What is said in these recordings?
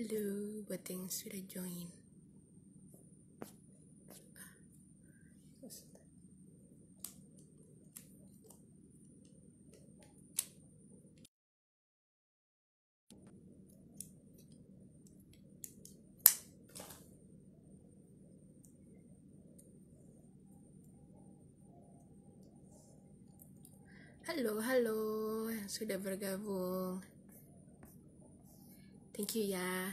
Halo buat yang sudah join. Halo yang sudah bergabung. Thank you ya.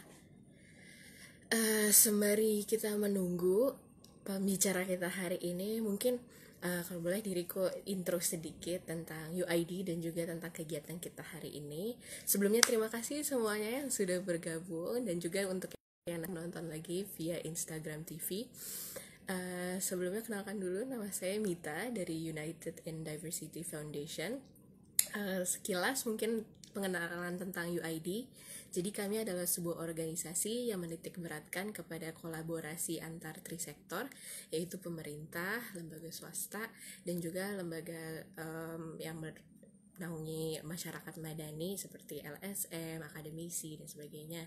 Sembari kita menunggu pembicara kita hari ini, mungkin kalau boleh diriku intro sedikit tentang UID dan juga tentang kegiatan kita hari ini. Sebelumnya terima kasih semuanya yang sudah bergabung dan juga untuk yang nonton lagi via Instagram TV. Sebelumnya kenalkan dulu, nama saya Mita dari United in Diversity Foundation. Sekilas mungkin pengenalan tentang UID. Jadi kami adalah sebuah organisasi yang menitik beratkan kepada kolaborasi antar trisektor, yaitu pemerintah, lembaga swasta, dan juga lembaga yang menaungi masyarakat madani seperti LSM, akademisi, dan sebagainya.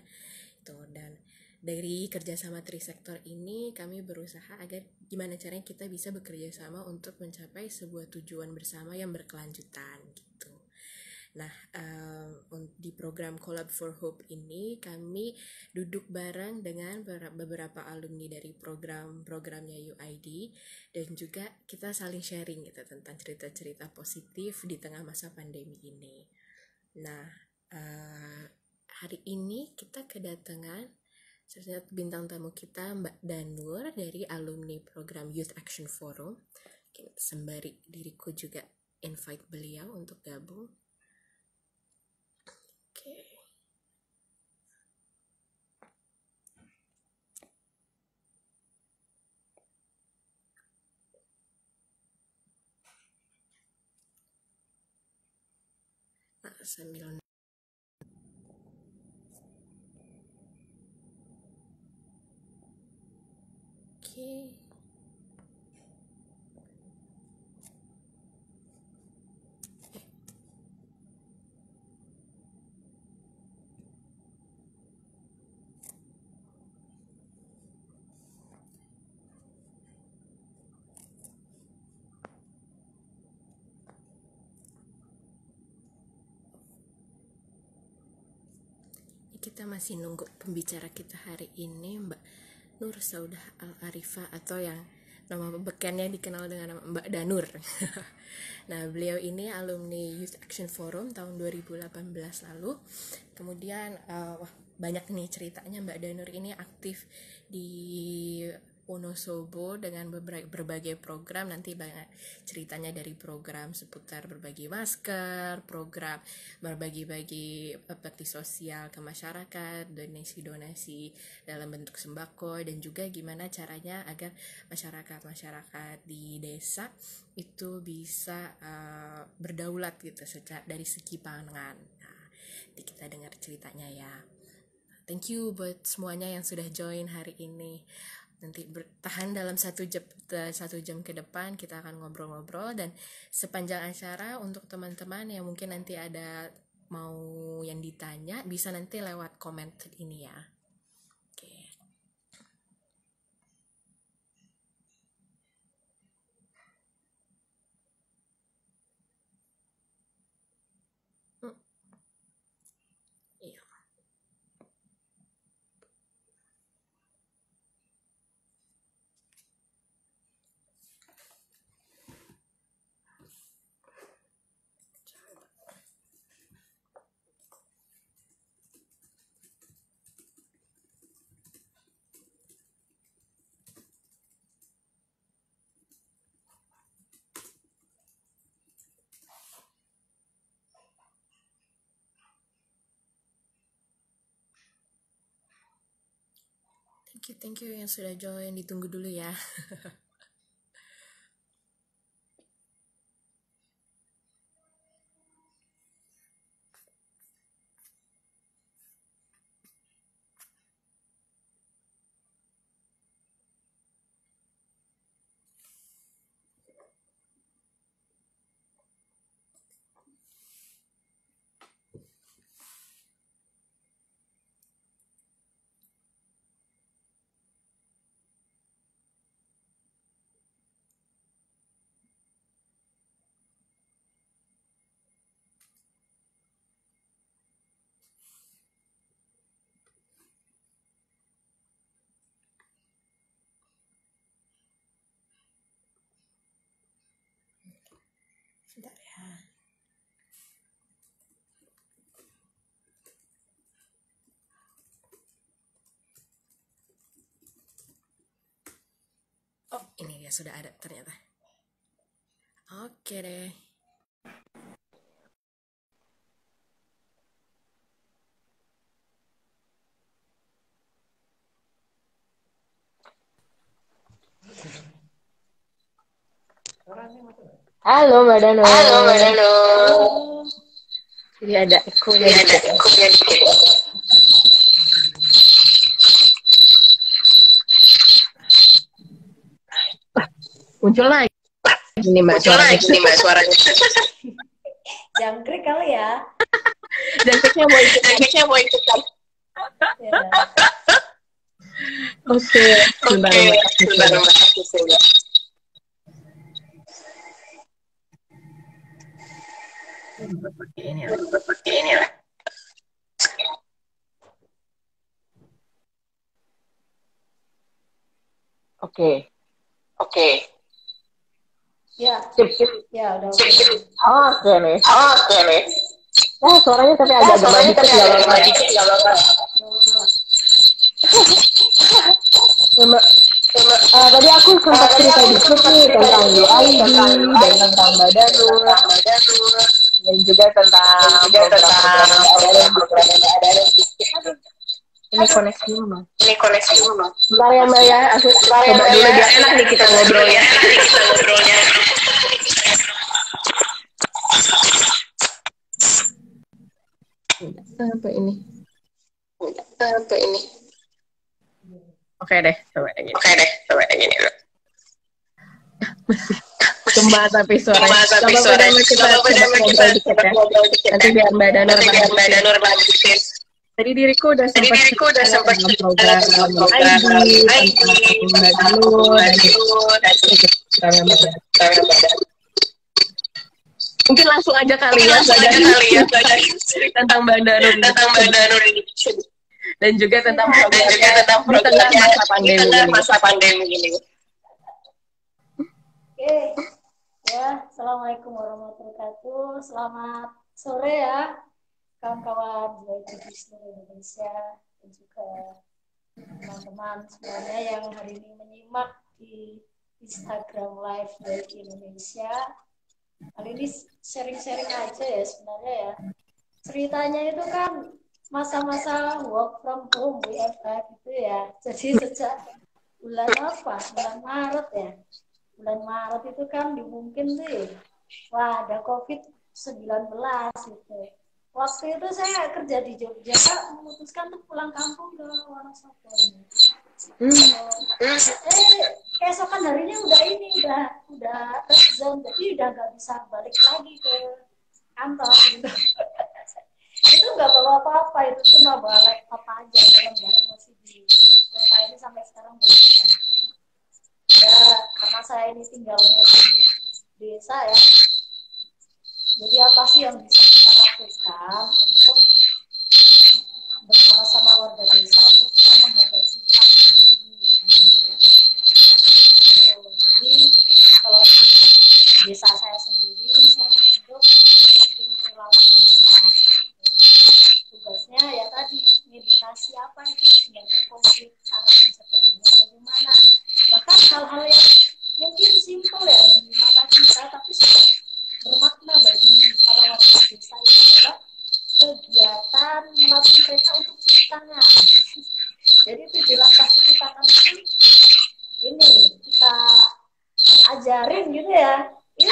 Dan dari kerjasama trisektor ini kami berusaha agar gimana caranya kita bisa bekerja sama untuk mencapai sebuah tujuan bersama yang berkelanjutan gitu. Nah, di program Collab for Hope ini kami duduk bareng dengan beberapa alumni dari programnya UID, dan juga kita saling sharing gitu tentang cerita-cerita positif di tengah masa pandemi ini. Nah, hari ini kita kedatangan bintang tamu kita, Mbak Danur dari alumni program Youth Action Forum. Sembari diriku juga invite beliau untuk gabung. Oke. Nah, sambil Oke. Kita masih nunggu pembicara kita hari ini, Mbak Nur Saudah Al-Arifah, atau yang nama bekennya dikenal dengan nama Mbak Danur. Nah, beliau ini alumni Youth Action Forum tahun 2018 lalu. Kemudian banyak nih ceritanya. Mbak Danur ini aktif di Wonosobo dengan berbagai program. Nanti banyak ceritanya dari program seputar berbagi masker, program berbagi-bagi bakti sosial ke masyarakat, donasi-donasi dalam bentuk sembako, dan juga gimana caranya agar masyarakat di desa itu bisa berdaulat gitu dari segi pangan. Nah, nanti kita dengar ceritanya ya. Thank you buat semuanya yang sudah join hari ini. Nanti bertahan dalam 1 jam ke depan, kita akan ngobrol-ngobrol, dan sepanjang acara untuk teman-teman yang mungkin nanti ada mau yang ditanya, bisa nanti lewat komen ini ya. Oke. Iya. Thank you yang sudah join. Ditunggu dulu ya. Bentar ya. Oh, ini dia sudah ada ternyata. Oke deh. Halo Mbak Dano. Halo Mbak Dano. Jadi ada echo-nya dikit ya. Muncul lagi nih Mbak Muncul suaranya. lagi nih Mbak suaranya. Jangkrik kali ya. Jangkriknya mau ikut. Jangkriknya mau ikutan. Ya. Oke, sebentar Mbak. Sebentar Mbak. Ini lah. Oke. Ya. Sip. Ya, udah. Oke nih. nih. Nah, suaranya tapi agak gemar dikit nggak apa-apa. Mbak, tadi aku sempat cerita dikit nih tentang UID dan tentang Mbak Danur dan juga tentang program-program yang ada. Ini koneksinya Mbak. Bentar ya Mbak ya, aku coba dulu biar enak nih kita ngobrolnya. Apa ini? Oke deh, coba yang gini. Masih cuma tapi suaranya. Kita coba ngobrol dikit ya. Nanti biar Mbak Danur lanjutin. Tadi diriku udah sempat program ID tentang Mbak Danur dan mungkin langsung aja kali ya tentang Mbak Danur dan juga tentang program di tengah masa pandemi ini. Oke. Ya, Assalamualaikum warahmatullahi wabarakatuh. Selamat sore ya, kawan-kawan di seluruh Indonesia dan juga teman-teman semuanya yang hari ini menyimak di Instagram Live dari Indonesia. Kali ini sharing-sharing aja ya sebenarnya ya. Ceritanya itu kan masa-masa work from home WFH gitu ya. Jadi sejak bulan apa? Bulan Maret ya. Bulan Maret itu kan dimungkin tuh, wah ada COVID-19 gitu. Waktu itu saya kerja di Jogja, memutuskan untuk pulang kampung ke Wonosobo. Keesokan harinya udah zone, jadi udah nggak bisa balik lagi ke kantor gitu. Itu nggak bawa apa-apa, itu cuma bawa laptop aja, barang masih di kota ini sampai sekarang belum bisa. Ya karena saya ini tinggalnya di desa ya, jadi apa sih yang bisa kita lakukan untuk bersama-sama warga desa untuk kita menghadapi pandemi ini gitu. Jadi kalau di desa saya sendiri saya membentuk tim relawan desa gitu. Tugasnya ya tadi edukasi apa itu sebenarnya COVID, cara pencegahannya bagaimana, bahkan hal-hal yang mungkin simpel ya di mata kita tapi sangat bermakna bagi para warga desa itu adalah kegiatan melatih mereka untuk cuci tangan. Jadi 17 cuci tangan itu ini kita ajarin gitu ya. Ini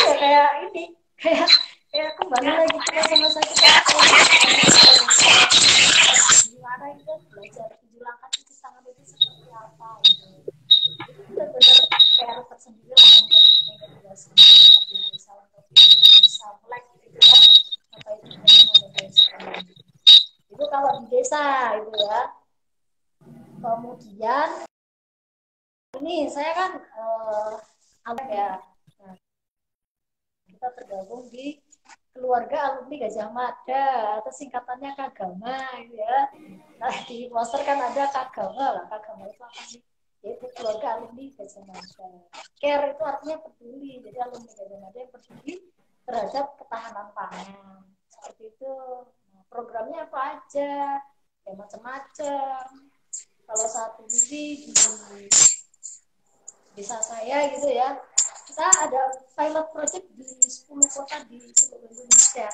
ya kayak kembali lagi kita sama-sama kita gimana kita belajar 7 langkah cuci tangan itu seperti apa gitu. Itu benar-benar PR tersendiri lah untuk mengedukasi masyarakat di desa untuk bisa melek gitu ya apa itu bagaimana desa. Itu kalau di desa itu ya. Kemudian ini saya kan ya, nah, kita tergabung di keluarga alumni Gajah Mada atau singkatannya Kagama gitu ya. Nah di poster kan ada Kagama lah, Kagama itu apa sih? Yaitu keluarga alumni Gajah Mada. Care itu artinya peduli, jadi alumni Gajah Mada yang peduli terhadap ketahanan pangan. Seperti itu. Nah, programnya apa aja? Ya macam-macam. Kalau saat ini di desa saya gitu ya, kita ada pilot project di 10 kota di seluruh Indonesia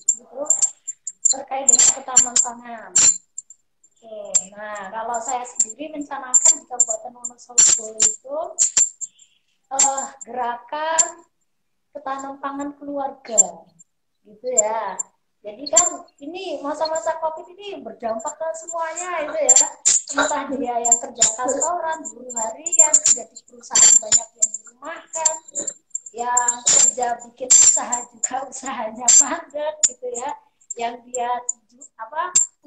gitu terkait dengan ketahanan pangan. Oke, nah kalau saya sendiri mencanakan di Kabupaten Wonosobo itu gerakan ketahanan pangan keluarga gitu ya. Jadi kan ini masa-masa COVID ini berdampak ke semuanya itu ya. Entah dia yang kerja kantoran, buruh harian, kerja di perusahaan banyak yang dirumahkan, yang kerja bikin usaha juga usahanya padat gitu ya. Yang dia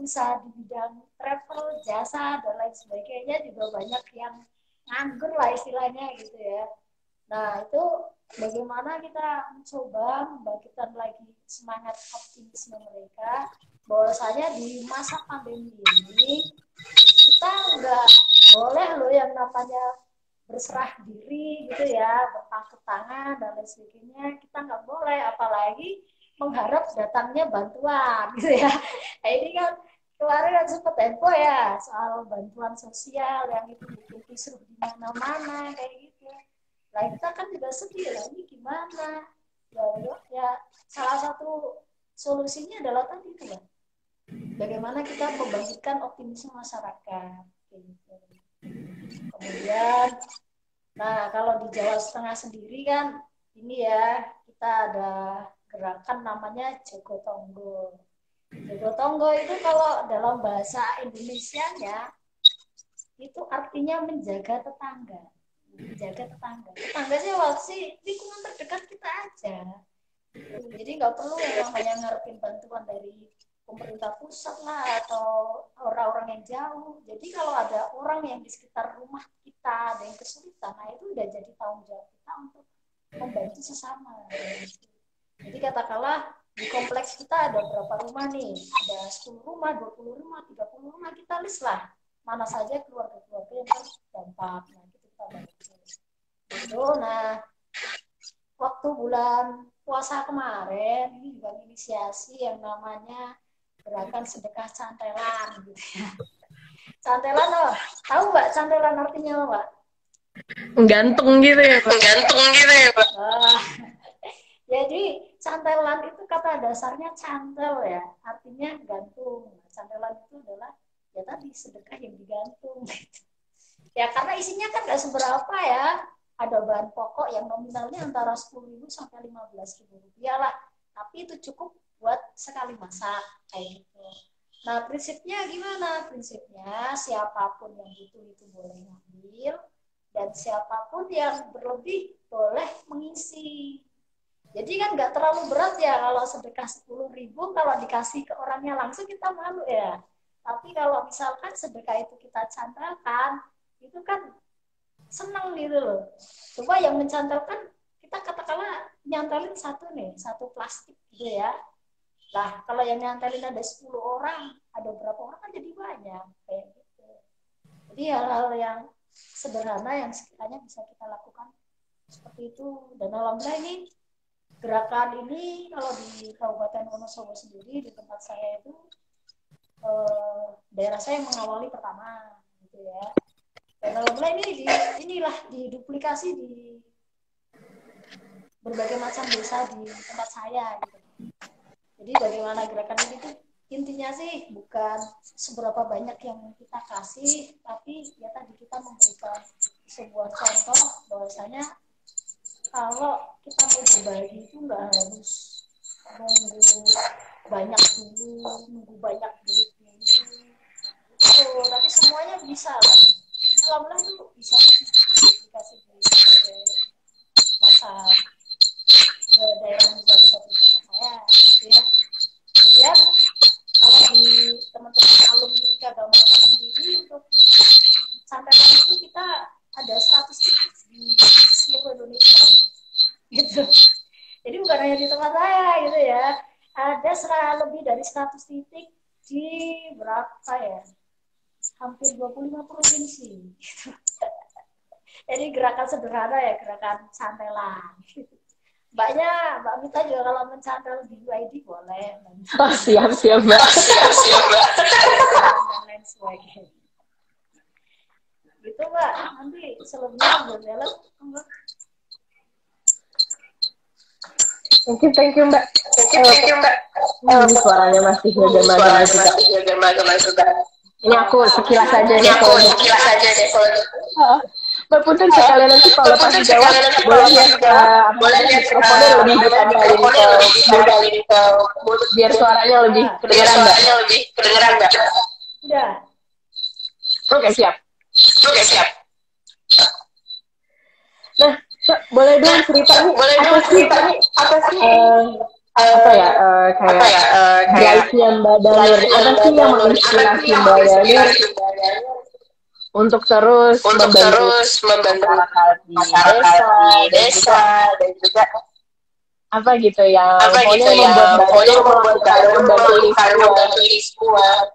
usaha di bidang travel, jasa dan lain sebagainya juga banyak yang nganggur lah istilahnya gitu ya. Nah, itu bagaimana kita mencoba membangkitkan lagi semangat optimisme mereka bahwasanya di masa pandemi ini kita nggak boleh loh yang namanya berserah diri gitu ya, berpangku tangan dan lain sebagainya. Kita nggak boleh, apalagi mengharap datangnya bantuan gitu ya. Nah, ini kan kemarin kan sempat heboh ya soal bantuan sosial yang itu bikin kisruh di mana-mana kayak gitu. Nah kita kan juga sedih lah, ini gimana? Ya, salah satu solusinya adalah tadi itu lah. Bagaimana kita membangkitkan optimisme masyarakat. Gitu. Kemudian, nah kalau di Jawa Tengah sendiri kan, ini ya kita ada gerakan namanya Jogotongo. Jogotongo itu kalau dalam bahasa Indonesianya itu artinya menjaga tetangga. Menjaga tetangga sih lingkungan terdekat kita aja, jadi nggak perlu yang namanya ngarepin bantuan dari pemerintah pusat lah atau orang-orang yang jauh. Jadi kalau ada orang yang di sekitar rumah kita ada yang kesulitan, nah itu udah jadi tanggung jawab kita untuk membantu sesama. Jadi katakanlah di kompleks kita ada berapa rumah nih, ada 10 rumah, 20 rumah, 30 rumah, kita list lah mana saja keluarga-keluarga yang terdampak. Nah, itu kita bantu. Gitu. Nah, waktu bulan puasa kemarin ini juga inisiasi yang namanya gerakan sedekah cantelan gitu ya. Cantelan tahu Mbak cantelan artinya apa, Mbak? Gantung gitu ya, Pak. Pak. Jadi cantelan itu kata dasarnya cantel ya, artinya gantung. Cantelan itu adalah ya tadi sedekah yang digantung gitu. Ya karena isinya kan nggak seberapa ya, ada bahan pokok yang nominalnya antara 10.000 sampai 15.000 rupiah lah, tapi itu cukup buat sekali masak kayak gitu. Nah prinsipnya gimana? Prinsipnya siapapun yang butuh itu boleh ngambil dan siapapun yang berlebih boleh mengisi. Jadi kan nggak terlalu berat ya kalau sedekah 10.000, kalau dikasih ke orangnya langsung kita malu ya. Tapi kalau misalkan sedekah itu kita cantelkan, itu kan senang gitu loh. Coba yang mencantelkan, kita katakanlah nyantelin satu plastik gitu ya. Lah kalau yang nyantelin ada 10 orang, ada berapa orang kan jadi banyak kayak gitu. Jadi hal-hal yang sederhana yang sekiranya bisa kita lakukan seperti itu. Dan alhamdulillah ini gerakan ini kalau di Kabupaten Wonosobo sendiri di tempat saya itu daerah saya yang mengawali pertama gitu ya. Dan alhamdulillah inilah diduplikasi di berbagai macam desa di tempat saya gitu. Jadi bagaimana gerakan ini tuh intinya sih bukan seberapa banyak yang kita kasih, tapi ya tadi kita memberikan sebuah contoh bahwasanya kalau kita mau berbagi itu nggak harus nunggu banyak dulu, nunggu banyak duit dulu, gitu. Tapi semuanya bisa lah. Alhamdulillah itu bisa dikasih di berbagai macam daerah yang bisa di tempat saya, gitu ya. Kemudian kalau di teman-teman alumni Kagamata sendiri untuk santetan itu kita ada 100 titik di seluruh Indonesia gitu. Jadi bukan hanya di tempat saya gitu ya, ada lebih dari 100 titik di berapa ya, hampir 25 provinsi gitu. Jadi gerakan sederhana ya, gerakan santelan gitu. Mbak Mita juga kalau mencari di UID boleh. Oh, siap Mbak. Dan lain sebagainya. Gitu Mbak, nanti selebihnya sambil jalan. Thank you Mbak. Ini suaranya masih gema juga. Ini aku sekilas aja deh kalau Mbak Punten sekalian nanti kalau pas jawab boleh ya mikrofonnya lebih dialin ke biar suaranya lebih kedengeran Mbak. Udah. Oke, siap. Nah, boleh dong cerita nih apa sih kayak drive-nya Mbak Danur, apa sih yang menginspirasi Mbak Danur untuk terus membantu masyarakat di desa dan juga apa gitu yang membuat Mbak Danur membantu ini semua.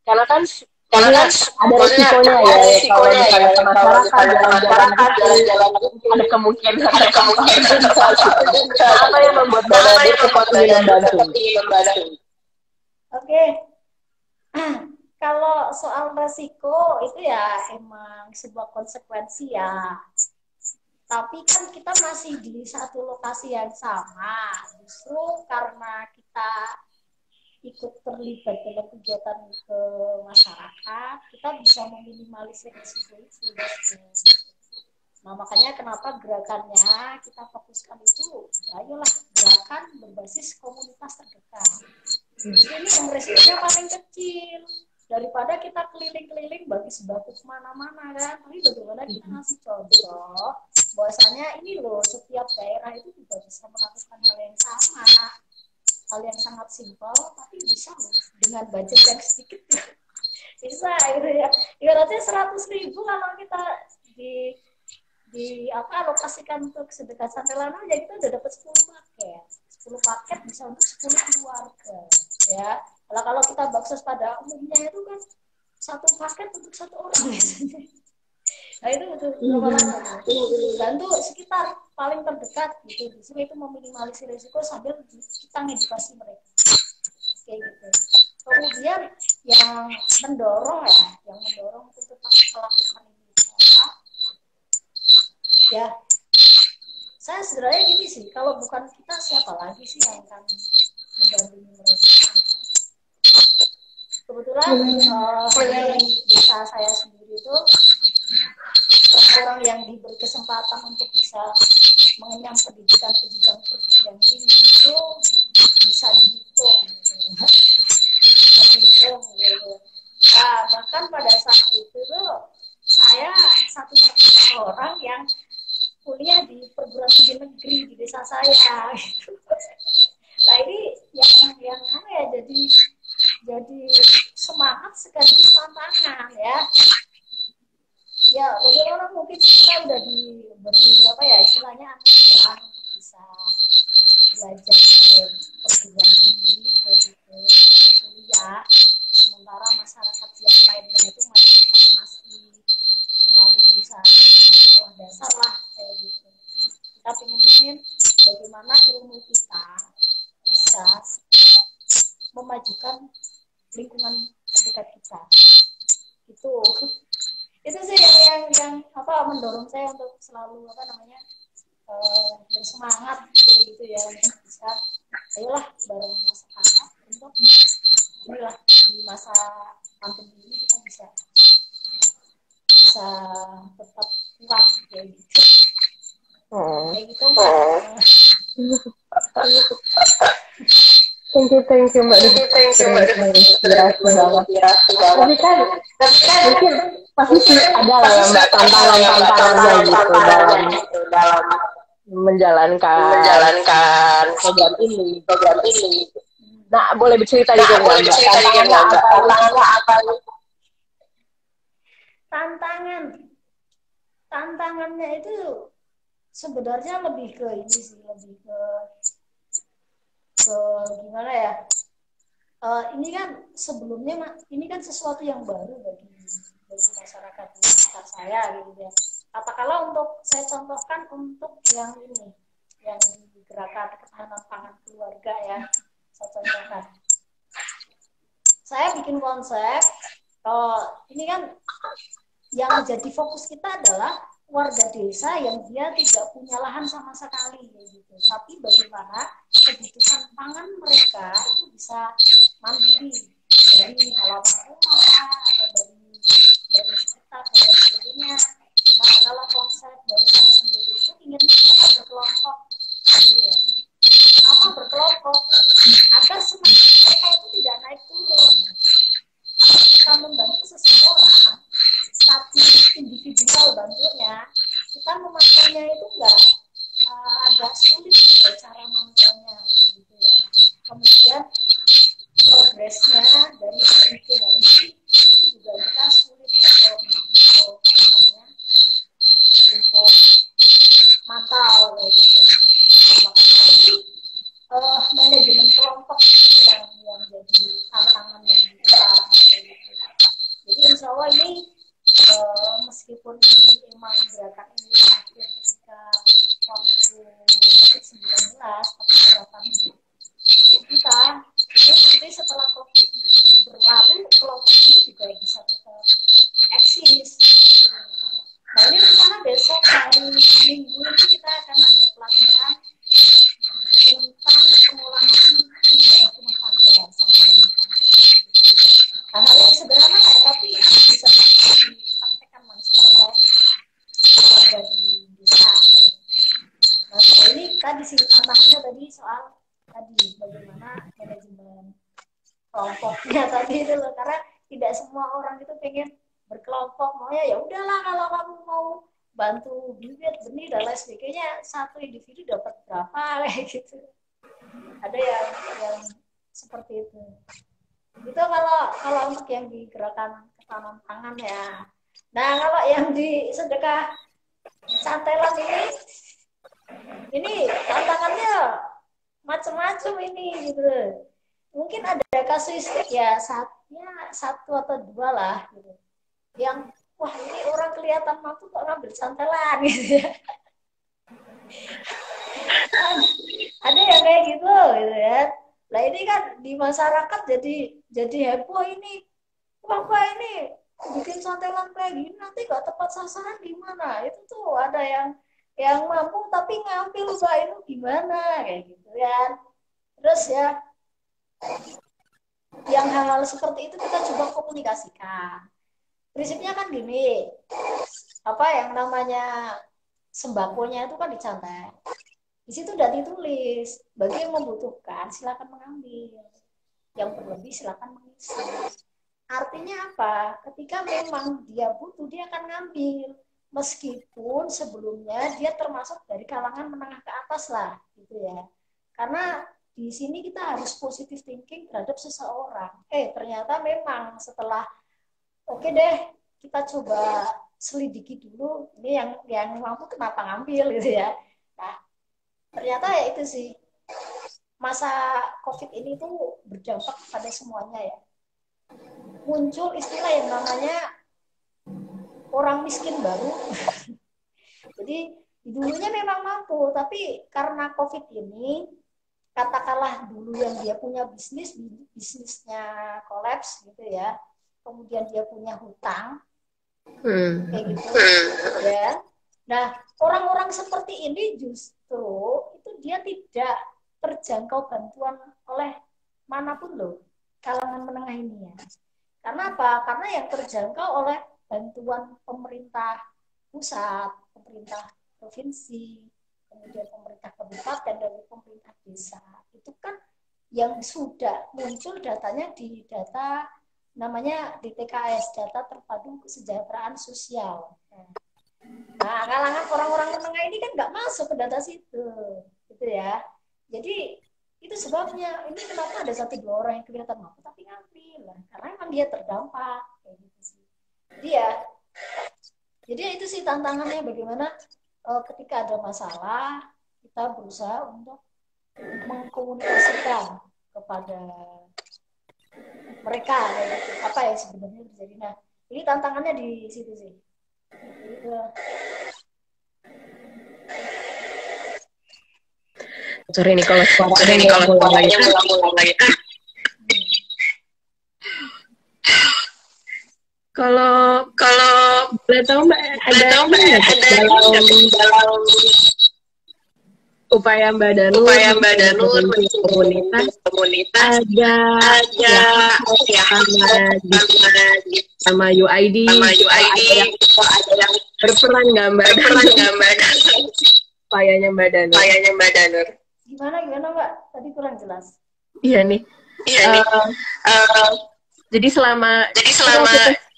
Karena kan ada resikonya ya kalau misalnya ke masyarakat jalan-jalan ada kemungkinan apa yang membuat Mbak Danur tetap ingin membantu. Oke. Kalau soal resiko itu ya emang sebuah konsekuensi ya. Tapi kan kita masih di satu lokasi yang sama. Justru karena kita ikut terlibat dalam kegiatan ke masyarakat, kita bisa meminimalisir risiko itu. Nah, makanya kenapa gerakannya kita fokuskan itu, ayolah gerakan berbasis komunitas terdekat. Ini yang resikonya paling kecil. Daripada kita keliling-keliling bagi sembako kemana-mana kan, tapi bagaimana kita ngasih contoh bahwasanya ini loh setiap daerah itu juga bisa melakukan hal yang sama, hal yang sangat simpel tapi bisa loh dengan budget yang sedikit bisa gitu ya. Ibaratnya 100.000 kalau kita alokasikan untuk sedekah sampai lama ya kita udah dapat 10 paket bisa untuk 10 keluarga ya. Kalau kita bakso pada umumnya itu kan satu paket untuk satu orang biasanya. Nah itu betul bantu sekitar paling terdekat gitu. Justru itu meminimalisir risiko sambil kita ngedukasi mereka. Kayak gitu. Kemudian yang mendorong untuk tetap melakukan ini ya. Saya sebenarnya gini sih, kalau bukan kita siapa lagi sih yang akan mendampingi mereka? Kebetulan di desa saya sendiri itu orang yang diberi kesempatan untuk bisa mengenyam pendidikan perguruan tinggi itu bisa dihitung gitu. Nah, bahkan pada saat itu tuh saya satu-satunya orang yang kuliah di perguruan tinggi negeri di desa saya gitu. Nah ini yang apa ya, jadi semangat sekaligus tantangan ya. Ya bagaimana mungkin kita udah diberi apa ya istilahnya anugerah untuk bisa belajar ke perguruan tinggi begitu kuliah, sementara masyarakat yang lainnya itu mayoritas masih lulusan sekolah dasar lah kayak gitu. Kita pengen bagaimana ilmu kita bisa memajukan lingkungan terdekat kita. Itu sih yang mendorong saya untuk selalu bersemangat kayak gitu ya, untuk bisa ayolah bareng masyarakat untuk inilah di masa pandemi ini kita bisa tetap kuat kayak gitu. Kayak gitu. Thank you Mbak. Inspirasi banget. Tapi kan mungkin pasti ada lah ya Mbak tantangannya gitu dalam menjalankan program ini. Nah, boleh bercerita gitu Mbak. Tantangannya apa? Tantangannya itu sebenarnya lebih ke gimana ya? Ini kan sebelumnya ini kan sesuatu yang baru bagi masyarakat sekitar saya gitu ya. Katakanlah untuk saya contohkan untuk yang ini yang di gerakan ketahanan pangan keluarga ya. Saya contohkan. Saya bikin konsep, kalau ini kan yang menjadi fokus kita adalah warga desa yang dia tidak punya lahan sama sekali gitu. Tapi bagaimana kebutuhan pangan mereka itu bisa mandiri dari halaman rumah atau dari sekitar dan sebagainya. Nah, kalau konsep dari saya sendiri itu inginnya kita berkelompok gitu ya. Kenapa berkelompok? Agar semangat mereka itu tidak naik turun. Kalau kita membantu seseorang, tapi individual bantunya, kita memakainya itu enggak agak sulit ya cara mantaunya gitu ya. Kemudian progresnya dari hari ke hari itu juga kita sulit untuk apa namanya untuk mantau kayak gitu. Makanya ini manajemen kelompok yang jadi tantangan yang besar kayak gitu. Jadi insya Allah ini meskipun emang gerakan ini terakhir ketika waktu COVID-19, tapi harapan kita itu nanti setelah COVID berlalu kelompok ini juga bisa tetap eksis gitu. Nah ini rencana besok hari Minggu ini kita akan ada pelatihan tentang pengolahan limbah rumah tangga, sampah rumah tangga. Hal-hal yang sederhana tapi bisa dipraktekkan langsung oleh warga di desa. Nah ini tadi sih tantangannya tadi soal tadi bagaimana manajemen kelompoknya tadi itu loh, karena tidak semua orang itu pengen berkelompok, mau ya udahlah kalau kamu mau bantu bibit benih dan lain sebagainya satu individu dapat berapa kayak gitu. Ada yang seperti itu. Itu kalau untuk yang di gerakan ketahanan pangan ya. Nah kalau yang di sedekah cantelan ini tantangannya macam-macam ini gitu. Mungkin ada kasuistik ya satu atau dua lah gitu. Yang wah ini orang kelihatan mampu kok ngambil cantelan gitu ya. Ada yang kayak gitu ya. Nah ini kan di masyarakat jadi heboh ini. Wah ini bikin cantelan kayak gini nanti gak tepat sasaran gimana? Itu tuh ada yang mampu tapi ngambil Mbak itu gimana kayak gitu kan. Terus ya yang hal-hal seperti itu kita coba komunikasikan. Prinsipnya kan gini, apa yang namanya sembakonya itu kan dicantet. Di situ udah ditulis, bagi yang membutuhkan silakan mengambil, yang berlebih silakan mengisi. Artinya apa? Ketika memang dia butuh, dia akan ngambil, meskipun sebelumnya dia termasuk dari kalangan menengah ke atas lah, gitu ya. Karena di sini kita harus positive thinking terhadap seseorang. Ternyata memang setelah oke deh, kita coba selidiki dulu ini yang mampu kenapa ngambil gitu ya. Nah, ternyata ya itu sih masa COVID ini tuh berdampak pada semuanya ya. Muncul istilah yang namanya orang miskin baru. Jadi dulunya memang mampu, tapi karena COVID ini katakanlah dulu yang dia punya bisnisnya kolaps gitu ya. Kemudian dia punya hutang kayak gitu ya. Nah orang-orang seperti ini justru itu dia tidak terjangkau bantuan oleh manapun loh kalangan menengah ini ya. Karena apa? Karena yang terjangkau oleh bantuan pemerintah pusat, pemerintah provinsi, kemudian pemerintah kabupaten dan pemerintah desa itu kan yang sudah muncul datanya di data namanya DTKS, data terpadu kesejahteraan sosial. Nah, kalangan orang-orang menengah ini kan nggak masuk ke data situ, gitu ya. Jadi itu sebabnya ini kenapa ada 1-2 orang yang kelihatan mampu tapi ngambil lah, karena emang dia terdampak kayak gitu sih. Jadi itu sih tantangannya bagaimana ketika ada masalah kita berusaha untuk mengkomunikasikan kepada mereka apa yang sebenarnya terjadi. Nah ini tantangannya di situ sih. Sorry nih kalau Sorry nih kalau mulai suaranya ngulang-ngulang lagi. Kalau Kalau boleh tahu Mbak boleh tahu Mbak, ini ada dalam dalam upaya Mbak Danur upaya Mbak Danur membentuk komunitas komunitas ada ada ya sama UID sama UID ada yang berperan nggak Mbak berperan nggak Mbak upayanya Mbak Danur? upayanya Mbak Danur? Gimana Mbak? Tadi kurang jelas. Iya nih. Iya nih. Jadi selama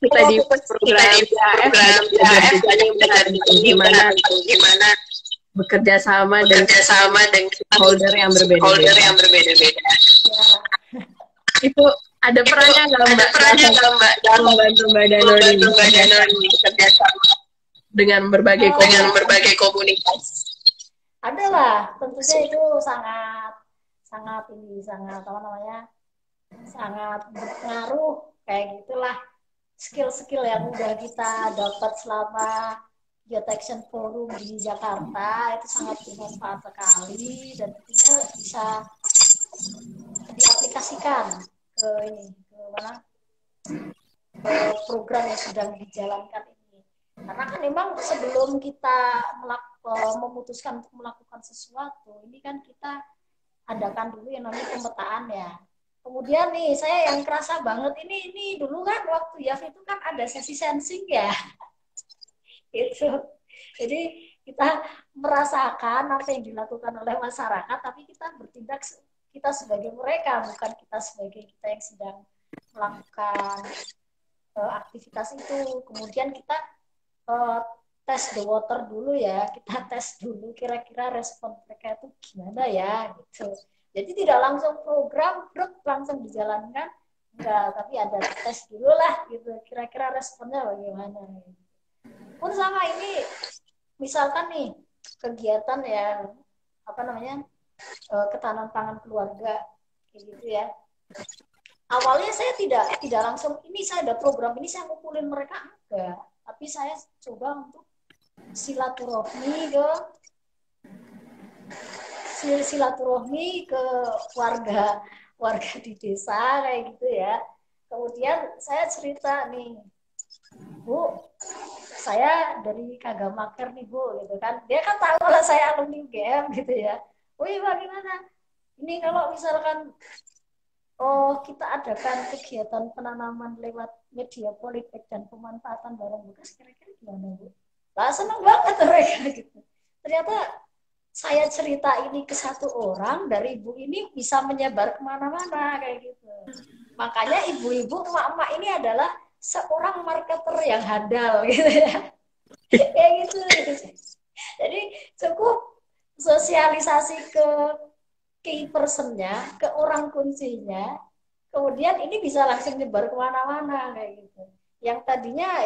kita di program IAF belajar gimana bekerja sama dengan stakeholder yang berbeda-beda. Ya. Itu ada perannya nggak Mbak? Dalam membantu Mbak Danur bekerja sama dengan berbagai komunitas. Ada lah, tentunya itu sangat sangat berpengaruh, kayak gitulah. Skill-skill yang udah kita dapat selama Youth Action Forum di Jakarta itu sangat bermanfaat sekali dan tentunya bisa diaplikasikan ke program yang sedang dijalankan ini. Karena kan memang sebelum kita memutuskan untuk melakukan sesuatu, ini kan kita adakan dulu yang namanya pemetaan ya. Kemudian nih, saya yang kerasa banget ini dulu kan waktu YAF itu kan ada sesi sensing ya. Itu. Jadi kita merasakan apa yang dilakukan oleh masyarakat, tapi kita bertindak kita sebagai mereka, bukan kita sebagai kita yang sedang melakukan aktivitas itu. Kemudian kita tes the water dulu ya, kita tes dulu kira-kira respon mereka itu gimana ya gitu. Jadi tidak langsung program langsung dijalankan, enggak, tapi ada tes dulu lah gitu, kira-kira responnya bagaimana. Pun sama ini, misalkan nih kegiatan yang ketahanan pangan keluarga kayak gitu ya. Awalnya saya tidak langsung ini saya ada program ini saya ngumpulin mereka, enggak, tapi saya coba untuk silaturahmi ke warga di desa kayak gitu ya. Kemudian saya cerita nih, Bu, saya dari Kagamaker nih Bu, gitu kan. Dia kan tahu lah saya alumni UGM gitu ya. Wih, bagaimana? Ini kalau misalkan kita adakan kegiatan penanaman lewat media politik dan pemanfaatan barang bekas, kira-kira gimana Bu? Lah seneng banget mereka gitu. Ternyata saya cerita ini ke satu orang, dari ibu ini bisa menyebar kemana-mana kayak gitu. Makanya ibu-ibu, emak-emak ini adalah seorang marketer yang handal gitu ya. Kayak gitu. Jadi cukup sosialisasi ke key person-nya, ke orang kuncinya, kemudian ini bisa langsung nyebar kemana-mana kayak gitu. Yang tadinya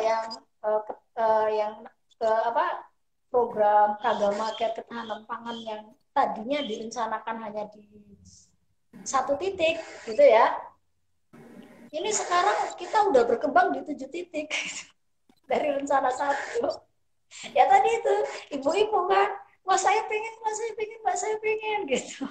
program Kagamaker ketahanan pangan yang tadinya direncanakan hanya di satu titik gitu ya. Ini sekarang kita udah berkembang di 7 titik dari rencana 1. Ya tadi itu ibu-ibu kan, wah saya pengen gitu.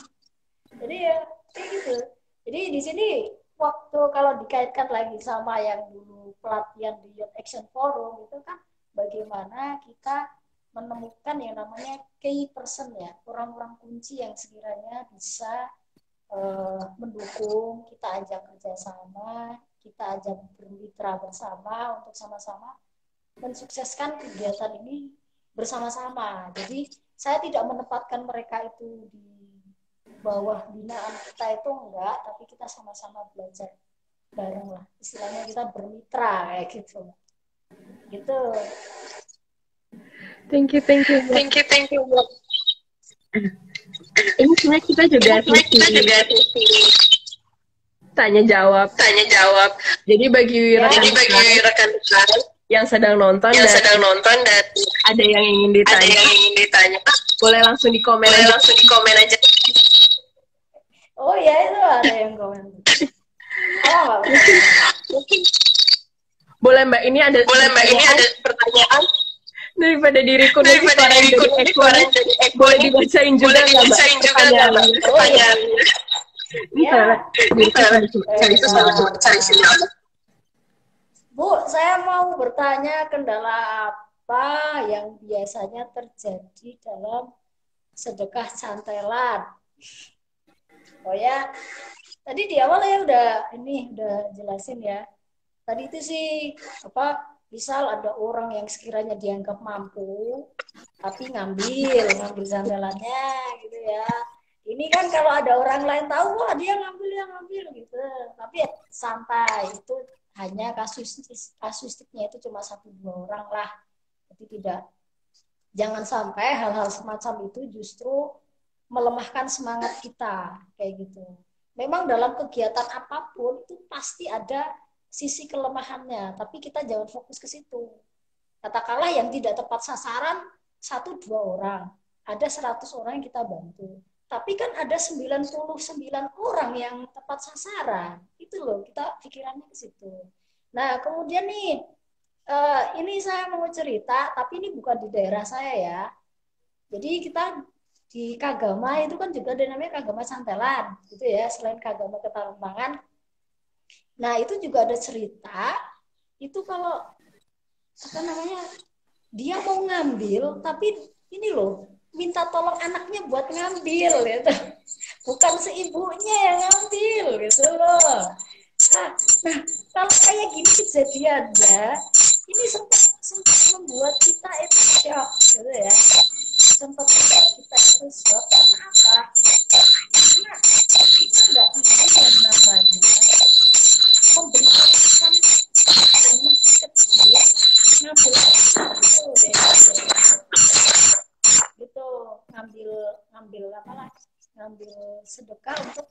Jadi ya kayak gitu. Jadi di sini waktu kalau dikaitkan lagi sama yang dulu pelatihan di Youth Action Forum itu kan bagaimana kita menemukan yang namanya key person ya, orang-orang kunci yang sekiranya bisa mendukung, kita ajak kerjasama, kita ajak bermitra bersama untuk sama-sama mensukseskan kegiatan ini bersama-sama. Jadi saya tidak menempatkan mereka itu di bawah binaan kita itu enggak, tapi kita sama-sama belajar bareng lah. Istilahnya kita bermitra kayak gitu. Gitu. Thank you. Ini sebenarnya kita juga tanya jawab. Jadi bagi rekan-rekan yang sedang nonton dan ada yang ingin ditanya, boleh langsung di komen aja. Oh ya, itu ada yang komen. Boleh Mbak, ini ada pertanyaan Daripada diriku nanti suara yang jadi echo. Boleh dibacain juga nggak, Mbak? Pertanyaan. Ya. Cari sinyal. Bu, saya mau bertanya kendala apa yang biasanya terjadi dalam sedekah cantelan? Oh ya, tadi di awal ya udah jelasin ya. Tadi itu sih misal ada orang yang sekiranya dianggap mampu tapi ngambil cantelannya gitu ya. Ini kan kalau ada orang lain tahu, wah dia ngambil gitu. Tapi ya, santai, itu hanya kasusnya itu cuma 1-2 orang lah. Jadi jangan sampai hal-hal semacam itu justru melemahkan semangat kita kayak gitu. Memang dalam kegiatan apapun itu pasti ada sisi kelemahannya, tapi kita jangan fokus ke situ. Katakanlah yang tidak tepat sasaran 1-2 orang, ada 100 orang yang kita bantu. Tapi kan ada 99 orang yang tepat sasaran. Itu loh, kita pikirannya ke situ. Nah, kemudian nih, ini saya mau cerita, tapi ini bukan di daerah saya ya. Jadi kita di Kagama itu kan juga ada namanya Kagama Cantelan, gitu ya, selain Kagama Ketampangan. Nah, itu juga ada cerita, itu kalau, dia mau ngambil, tapi ini loh, minta tolong anaknya buat ngambil gitu. Bukan si ibunya yang ngambil gitu loh. Nah, kalau kayak gini kejadiannya, ini sempat membuat kita itu shock gitu ya. Sempat membuat kita itu shock. Karena apa? Karena kita nggak tahu yang namanya memberikan yang masih kecil ngambil itu gitu, ngambil sedekah untuk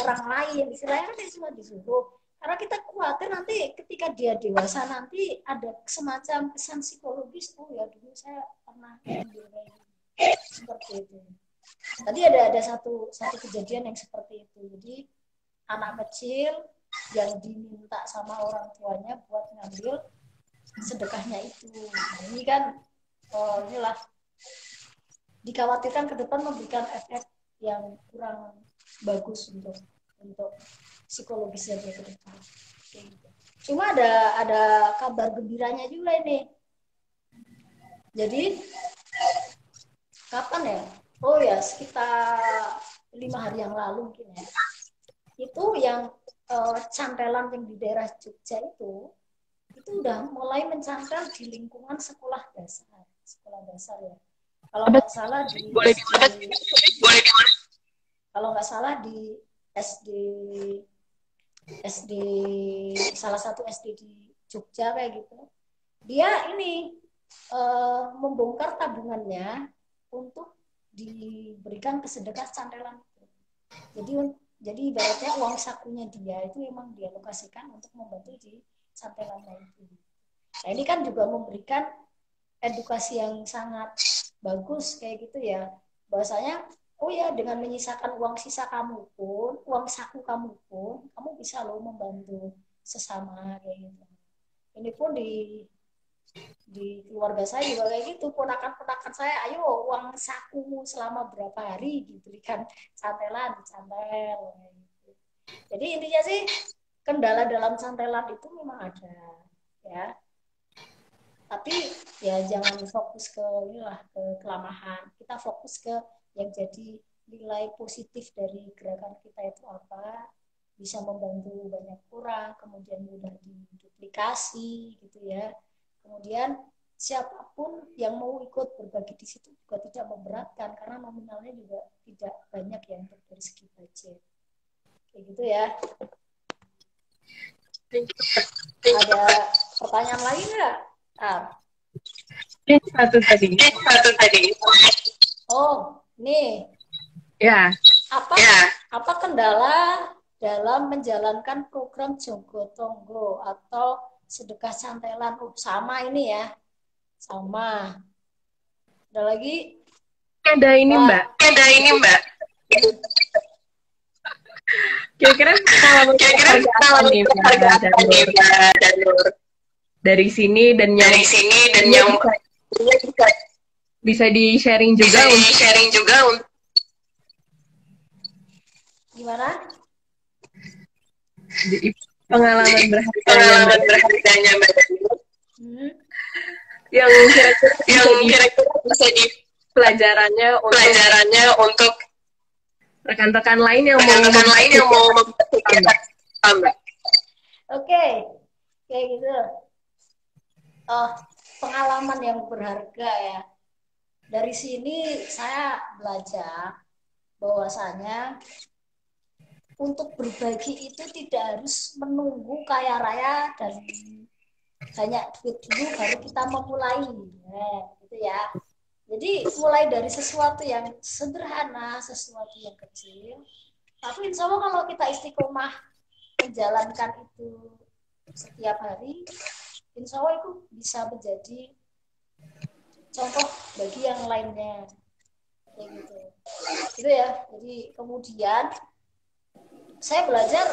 orang lain, istilahnya kan cuma disuruh, karena kita khawatir nanti ketika dia dewasa nanti ada semacam kesan psikologis, oh ya dulu saya pernah ngambil seperti itu. Tadi ada satu kejadian yang seperti itu. Jadi anak kecil yang diminta sama orang tuanya buat ngambil sedekahnya itu. Nah, ini kan inilah dikhawatirkan ke depan memberikan efek yang kurang bagus untuk psikologisnya dia ke depan. Cuma ada kabar gembiranya juga ini. Jadi kapan ya? Oh ya, sekitar 5 hari yang lalu mungkin ya. Itu yang cantelan yang di daerah Jogja itu udah mulai mencantel di lingkungan sekolah dasar ya. Kalau nggak salah di kalau nggak salah di SD salah satu SD di Jogja kayak gitu. Dia ini membongkar tabungannya untuk diberikan ke sedekah cantelan itu. Jadi ibaratnya uang sakunya dia itu memang dia alokasikan untuk membantu di cantelannya itu. Nah, ini kan juga memberikan edukasi yang sangat bagus kayak gitu ya. Bahwasanya oh ya, dengan menyisakan uang sisa kamu pun, uang saku kamu pun, kamu bisa loh membantu sesama kayak gitu. Ini pun di keluarga saya juga kayak gitu, ponakan-ponakan saya, ayo uang sakumu selama berapa hari diberikan cantelan, dicantel. Jadi intinya sih kendala dalam cantelan itu memang ada, ya. Tapi ya jangan fokus ke kelemahan. Kita fokus ke yang jadi nilai positif dari gerakan kita itu apa, bisa membantu banyak orang, kemudian mudah diduplikasi gitu ya. Kemudian siapapun yang mau ikut berbagi di situ juga tidak memberatkan karena nominalnya juga tidak banyak ya untuk dari segi budget. Kayak gitu ya. Ada pertanyaan lain nggak? Ini satu tadi. Oh, nih. Ya. Apa kendala dalam menjalankan program Jogo Tonggo atau sedekah cantelan? Sama ini ya. Sama. Ada lagi? Ada ini, Mbak. Kira-kira kalau dari sini dan yang Bisa di-sharing juga Gimana? pengalaman berharganya Mbak yang kira-kira bisa di pelajarannya untuk rekan-rekan lain yang mau Mbak. Oke, kayak gitu. Pengalaman yang berharga ya. Dari sini saya belajar bahwasanya untuk berbagi itu tidak harus menunggu kaya raya dan banyak duit dulu baru kita memulai, gitu ya. Jadi mulai dari sesuatu yang sederhana, sesuatu yang kecil. Tapi insya Allah kalau kita istiqomah menjalankan itu setiap hari, insya Allah itu bisa menjadi contoh bagi yang lainnya. Kayak gitu. Gitu ya. Jadi kemudian saya belajar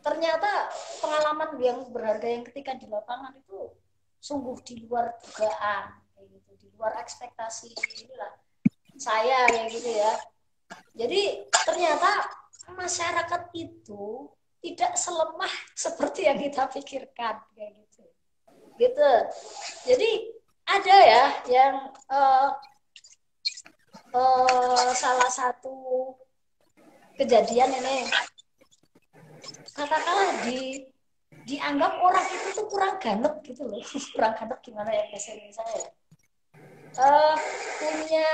ternyata pengalaman yang berharga yang ketika di lapangan itu sungguh di luar dugaan, kayak gitu, di luar ekspektasi inilah saya kayak gitu ya. Jadi ternyata masyarakat itu tidak selemah seperti yang kita pikirkan kayak gitu. Gitu. Jadi ada ya yang salah satu kejadian ini katakanlah dianggap orang itu tuh kurang ganep gitu loh. Kurang ganep gimana ya bahasa Indonesia ya, punya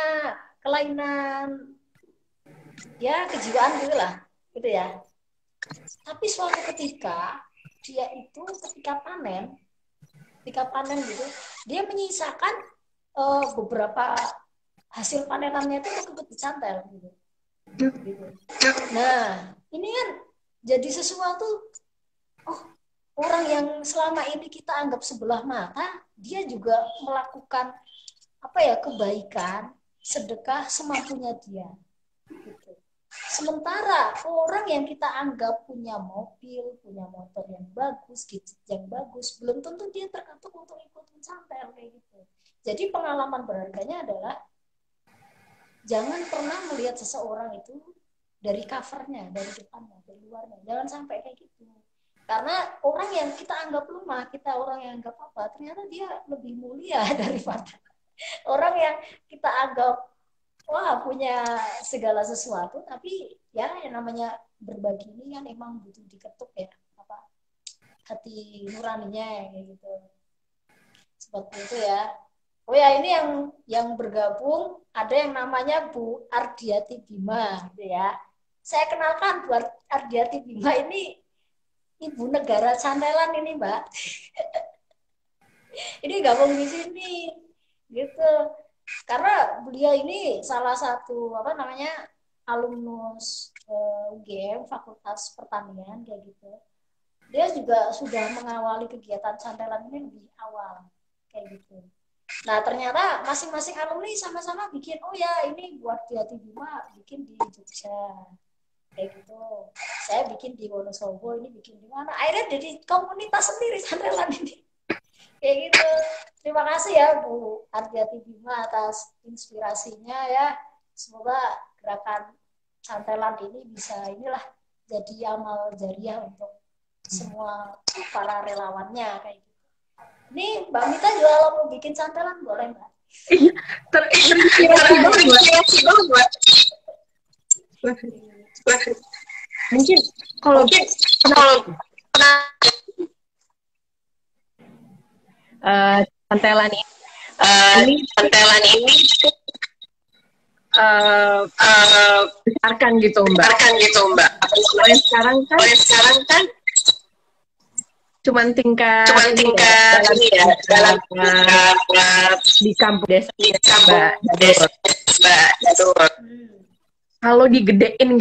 kelainan ya kejiwaan gitu lah gitu ya. Tapi suatu ketika dia itu ketika panen gitu, dia menyisakan beberapa hasil panenannya itu untuk dicantel gitu. Nah ini kan jadi sesuatu, orang yang selama ini kita anggap sebelah mata, dia juga melakukan kebaikan, sedekah semampunya dia. Gitu. Sementara orang yang kita anggap punya mobil, punya motor yang bagus, gadget yang bagus, belum tentu dia terkatuk untuk ikut mencantel kayak gitu. Jadi pengalaman berharganya adalah jangan pernah melihat seseorang itu dari covernya, dari depannya, dari luarnya. Jangan sampai kayak gitu. Karena orang yang kita anggap lemah, kita orang yang anggap apa, ternyata dia lebih mulia daripada orang yang kita anggap punya segala sesuatu, tapi ya yang namanya berbagi ini kan emang butuh diketuk ya, hati nuraninya kayak gitu. Seperti itu ya. Oh ya, ini yang bergabung ada yang namanya Bu Ardiati Bima gitu ya. Saya kenalkan Bu Ardiati Bima ini ibu negara cantelan ini, Mbak. Ini gabung di sini gitu. Karena beliau ini salah satu alumnus UGM Fakultas Pertanian kayak gitu. Dia juga sudah mengawali kegiatan cantelan ini lebih awal kayak gitu. Nah ternyata masing-masing alumni sama-sama bikin, ini buat di Hati Bima bikin di Jogja kayak gitu, saya bikin di Wonosobo, ini bikin di mana, akhirnya jadi komunitas sendiri cantelan ini kayak gitu. Terima kasih ya Bu Ardiati Bima atas inspirasinya ya, semoga gerakan cantelan ini bisa jadi amal jariah untuk semua para relawannya kayak gitu. Nih Mbak Mita juga kalau mau bikin cantelan boleh Mbak? Iya, terinspirasi banget. Mungkin kalau cantelan ini besarkan gitu Mbak. Sekarang kan cuman tingkat dalam di kampung desa Mbak Dadur. Kalau digedein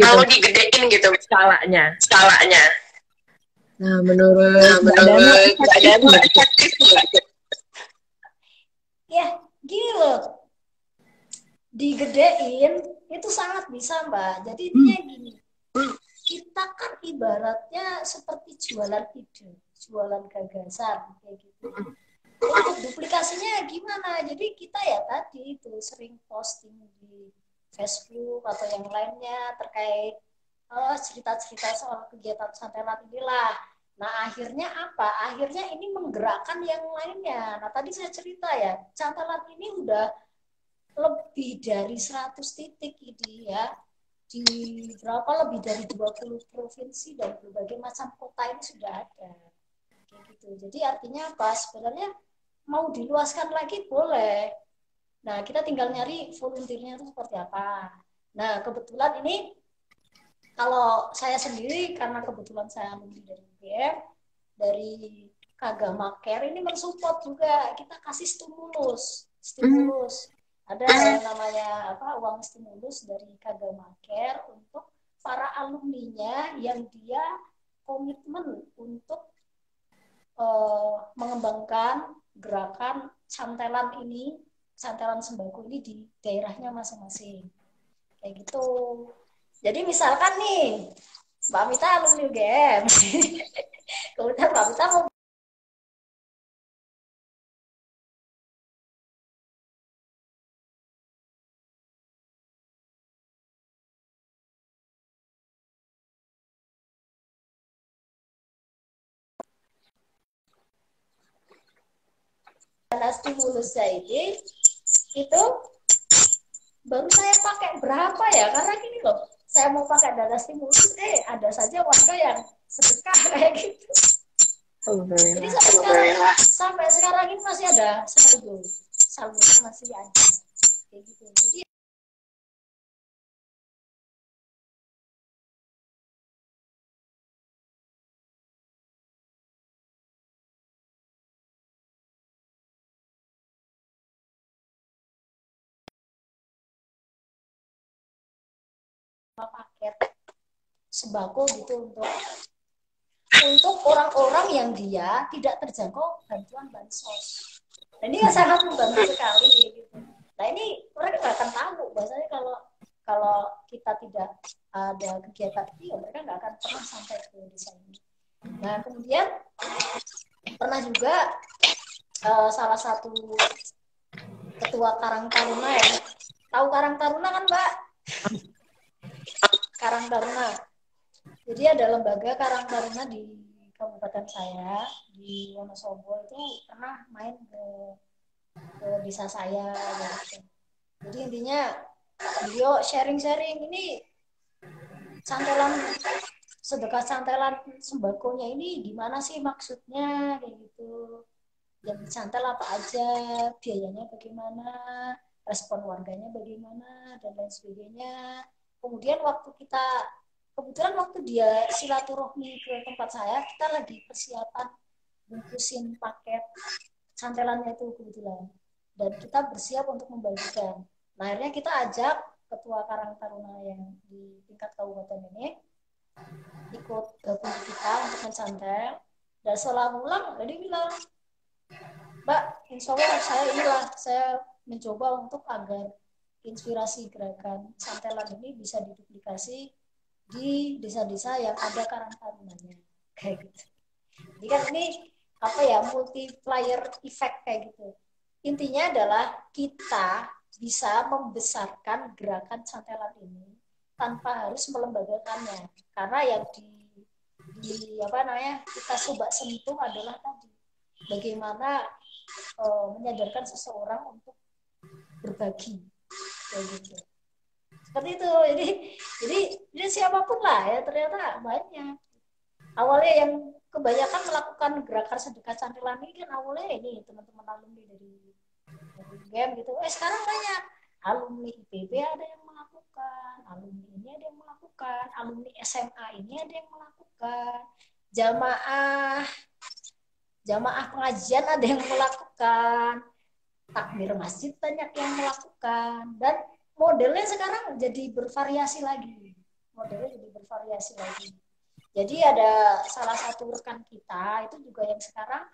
gitu skalanya. Nah, menurut Mbak Danu efektif nggak? Ya, gini loh. Digedein itu sangat bisa Mbak. Jadi intinya gini. Kita kan ibaratnya seperti jualan ide, jualan gagasan kayak gitu. Untuk duplikasinya gimana? Jadi kita ya tadi itu sering posting di Facebook atau yang lainnya terkait cerita-cerita soal kegiatan santelan inilah. Nah, akhirnya apa? Akhirnya ini menggerakkan yang lainnya. Nah, tadi saya cerita ya, santelan ini udah lebih dari 100 titik ini ya. Di berapa lebih dari 20 provinsi dan berbagai macam kota ini sudah ada. Kayak gitu. Jadi artinya apa? Sebenarnya mau diluaskan lagi boleh. Nah, kita tinggal nyari volunteernya itu seperti apa. Nah, kebetulan ini kalau saya sendiri, karena kebetulan saya alumni dari UGM, dari Kagama Care ini mensupport juga. Kita kasih stimulus. Ada yang namanya uang stimulus dari Kagama Care untuk para alumninya yang dia komitmen untuk mengembangkan gerakan santelan sembako ini di daerahnya masing-masing. Kayak gitu. Jadi misalkan nih, Mbak Mita alumni UGM. Kemudian Mbak Mita mau dana stimulusnya ini, itu baru saya pakai berapa ya? Karena gini loh, saya mau pakai dana stimulus, ada saja warga yang sedekah kayak gitu. Jadi sampai sekarang ini masih ada saldo masih ada kayak gitu. Jadi paket sembako gitu untuk orang-orang yang dia tidak terjangkau bantuan bansos. Nah, ini sangat membantu sekali gitu. Nah, ini mereka nggak akan tahu bahwasanya kalau kita tidak ada kegiatan ini, mereka nggak akan pernah sampai ke desa ini. Nah, kemudian pernah juga salah satu ketua Karang Taruna ya. Tahu Karang Taruna kan, Mbak? Karang Taruna. Jadi ada lembaga Karang Taruna di kabupaten saya di Wonosobo itu pernah main ke desa saya gitu. Jadi intinya beliau sharing-sharing ini sedekah santelan sembakonya ini gimana sih maksudnya kayak gitu. Yang dicantel apa aja, biayanya bagaimana, respon warganya bagaimana dan lain sebagainya. Kemudian kebetulan waktu dia silaturahmi ke tempat saya, kita lagi persiapan bungkusin paket santelannya itu kebetulan. Dan kita bersiap untuk membagikan. Nah, akhirnya kita ajak Ketua Karang Taruna yang di tingkat kabupaten ini ikut gabung kita untuk mensantel. Dan setelah pulang, dia bilang, Mbak, insya Allah saya mencoba untuk agar inspirasi gerakan santelan ini bisa diduplikasi di desa-desa yang ada Karang Tarunanya kayak gitu. Jadi kan ini multiplier effect kayak gitu. Intinya adalah kita bisa membesarkan gerakan santelan ini tanpa harus melembagakannya. Karena yang kita coba sentuh adalah tadi bagaimana menyadarkan seseorang untuk berbagi kayak gitu. Seperti itu. Jadi siapapun lah ya ternyata banyak. Awalnya yang kebanyakan melakukan gerakan sedekah santelan ini kan awalnya ini teman-teman alumni dari game gitu. Sekarang banyak alumni IPB ada yang melakukan, alumni ini ada yang melakukan, alumni SMA ini ada yang melakukan, jamaah pengajian ada yang melakukan, takmir masjid banyak yang melakukan, dan modelnya sekarang jadi bervariasi lagi. Jadi ada salah satu rekan kita itu juga yang sekarang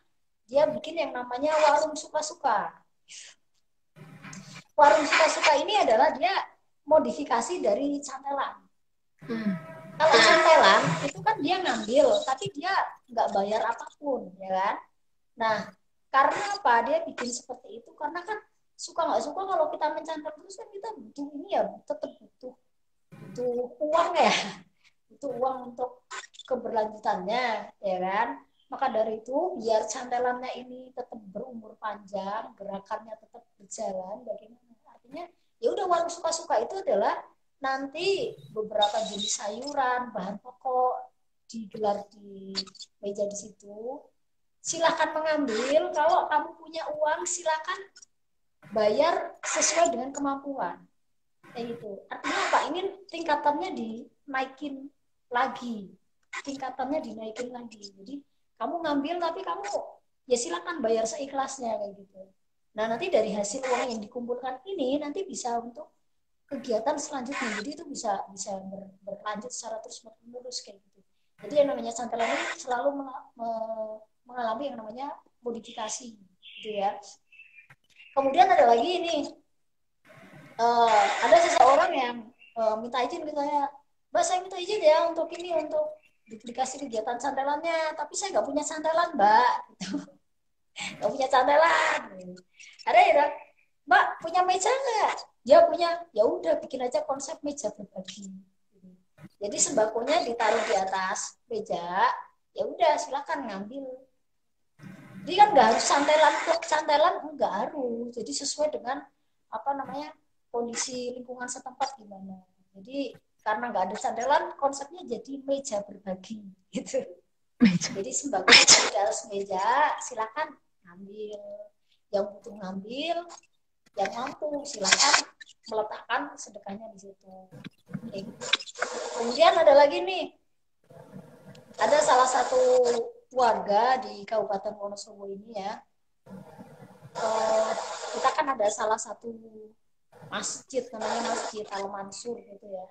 dia bikin yang namanya warung suka-suka. Warung suka-suka ini adalah dia modifikasi dari cantelan. Kalau cantelan itu kan dia ngambil, tapi dia nggak bayar apapun, ya kan? Nah, Karena apa? Dia bikin seperti itu karena kan suka nggak suka kalau kita mencantum terus kan kita butuh ini ya, tetap butuh uang ya, butuh uang untuk keberlanjutannya, ya kan? Maka dari itu biar cantelannya ini tetap berumur panjang, gerakannya tetap berjalan, bagaimana? Artinya ya udah warung suka-suka itu adalah nanti beberapa jenis sayuran, bahan pokok digelar di meja di situ. Silakan mengambil, kalau kamu punya uang silakan bayar sesuai dengan kemampuan. Kayak gitu. Artinya apa? Ini tingkatannya dinaikin lagi. Tingkatannya dinaikin lagi. Jadi kamu ngambil tapi kamu ya silakan bayar seikhlasnya kayak gitu. Nah, nanti dari hasil uang yang dikumpulkan ini nanti bisa untuk kegiatan selanjutnya. Jadi itu bisa berlanjut secara terus-menerus kayak gitu. Jadi yang namanya cantelan ini selalu mengalami yang namanya modifikasi gitu ya. Kemudian ada lagi ini, ada seseorang yang minta izin misalnya, Mbak saya minta izin ya untuk ini, untuk duplikasi kegiatan cantelannya, tapi saya nggak punya cantelan Mbak, gitu. Nggak punya cantelan. Ada ya, Mbak punya meja nggak? Dia punya, ya udah bikin aja konsep meja berbagi. Jadi sembakonya ditaruh di atas meja, ya udah silakan ngambil. Jadi kan nggak harus cantelan nggak harus. Jadi sesuai dengan apa namanya kondisi lingkungan setempat gimana. Jadi karena nggak ada cantelan, konsepnya jadi meja berbagi gitu. Jadi sembako di atas meja, silakan ngambil. Yang butuh ngambil, yang mampu silakan meletakkan sedekahnya di situ. Gitu. Kemudian ada lagi nih, ada salah satu warga di Kabupaten Wonosobo ini ya, kita kan ada salah satu masjid, namanya Masjid Al-Mansur gitu ya.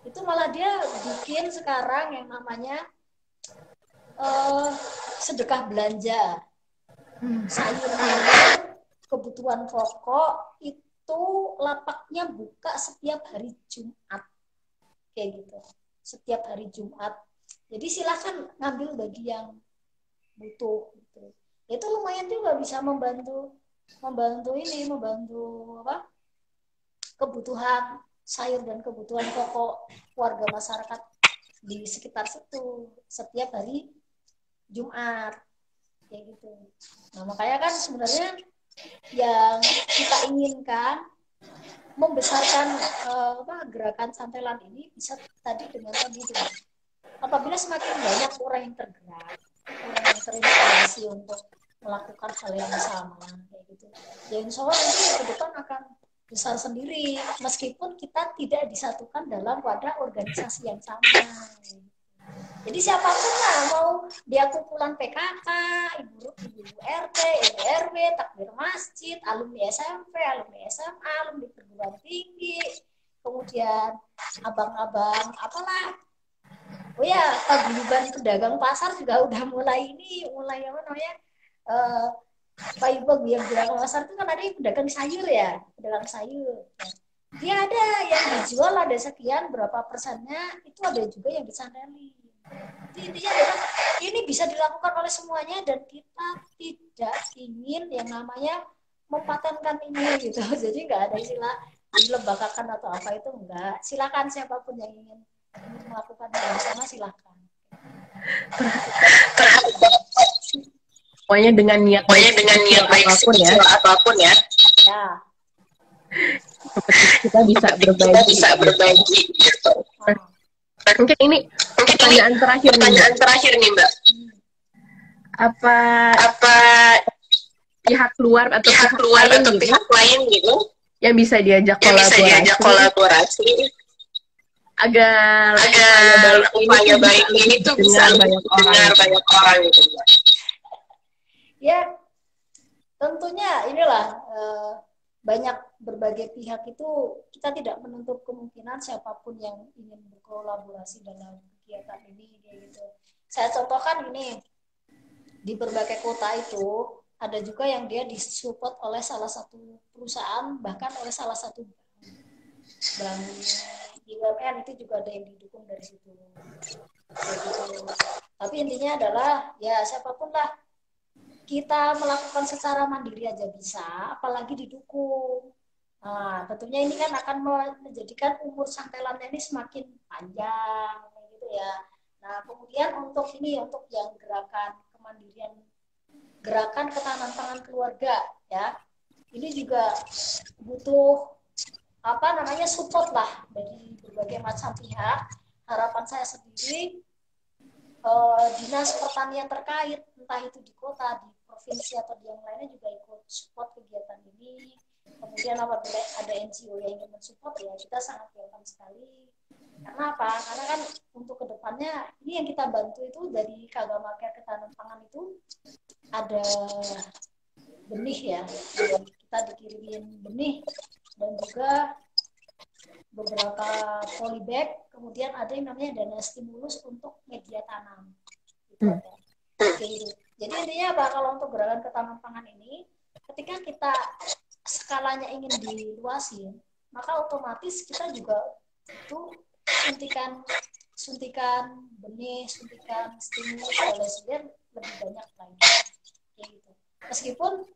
Itu malah dia bikin sekarang yang namanya sedekah belanja. Sayur kebutuhan pokok itu lapaknya buka setiap hari Jumat. Kayak gitu. Setiap hari Jumat. Jadi silakan ngambil bagi yang butuh gitu. Itu lumayan juga bisa membantu apa? Kebutuhan sayur dan kebutuhan pokok warga masyarakat di sekitar situ setiap hari Jumat kayak gitu. Nah, makanya kan sebenarnya yang kita inginkan membesarkan gerakan santelan ini bisa tadi dengan apabila semakin banyak orang yang tergerak, orang yang terinspirasi untuk melakukan hal yang sama kayak gitu. Ya insya Allah nanti ke depan akan besar sendiri meskipun kita tidak disatukan dalam wadah organisasi yang sama. Jadi siapapun lah, mau dia kumpulan PKK, ibu RT, ibu RW, takbir masjid, alumni SMP, alumni SMA, alumni perguruan tinggi, kemudian abang-abang apalah. Oh ya, paguyuban pedagang pasar juga udah mulai apa namanya? Pak Ibu yang pedagang pasar itu kan ada yang pedagang sayur ya, pedagang sayur. Dia ada yang dijual ada sekian berapa persennya, itu ada juga yang disandali. Jadi intinya adalah ini bisa dilakukan oleh semuanya dan kita tidak ingin yang namanya mempatenkan ini gitu. Jadi nggak ada istilah dilembagakan atau apa itu enggak. Silakan siapapun yang ingin melakukan hal yang sama silakan. Pokoknya dengan niat baik apapun ya. Ya. Kita bisa berbagi gitu. Mungkin ini pertanyaan terakhir nih Mbak. Apa pihak luar atau pihak lain gitu yang bisa diajak kolaborasi agar upaya baik ini tuh bisa dengar banyak orang gitu Mbak. Ya, tentunya inilah banyak berbagai pihak itu kita tidak menutup kemungkinan siapapun yang ingin berkolaborasi dalam kegiatan ini gitu. Saya contohkan ini di berbagai kota itu ada juga yang dia disupport oleh salah satu perusahaan bahkan oleh salah satu bank BUMN itu juga ada yang didukung dari situ. Gitu. Tapi intinya adalah ya siapapun lah kita melakukan secara mandiri aja bisa, apalagi didukung. Nah, tentunya ini kan akan menjadikan umur santelannya ini semakin panjang, gitu ya. Nah, kemudian untuk yang gerakan kemandirian, gerakan ketahanan pangan keluarga, ya, ini juga butuh support lah dari berbagai macam pihak. Harapan saya sendiri, dinas pertanian terkait, entah itu di kota, di provinsi atau di yang lainnya juga ikut support kegiatan ini. Kemudian apabila ada NGO yang ingin mensupport, ya kita sangat welcome sekali. Karena apa? Karena kan untuk kedepannya ini yang kita bantu itu dari Kagama Care Ketahanan Pangan itu ada benih ya, kita dikirimin benih dan juga beberapa polybag, kemudian ada yang namanya dana stimulus untuk media tanam. Gitu. Jadi intinya apa? Kalau untuk gerakan ketahanan pangan ini, ketika kita skalanya ingin diluasin, maka otomatis kita juga itu suntikan benih, suntikan stimulus dan lain lebih banyak lagi. Gitu. Meskipun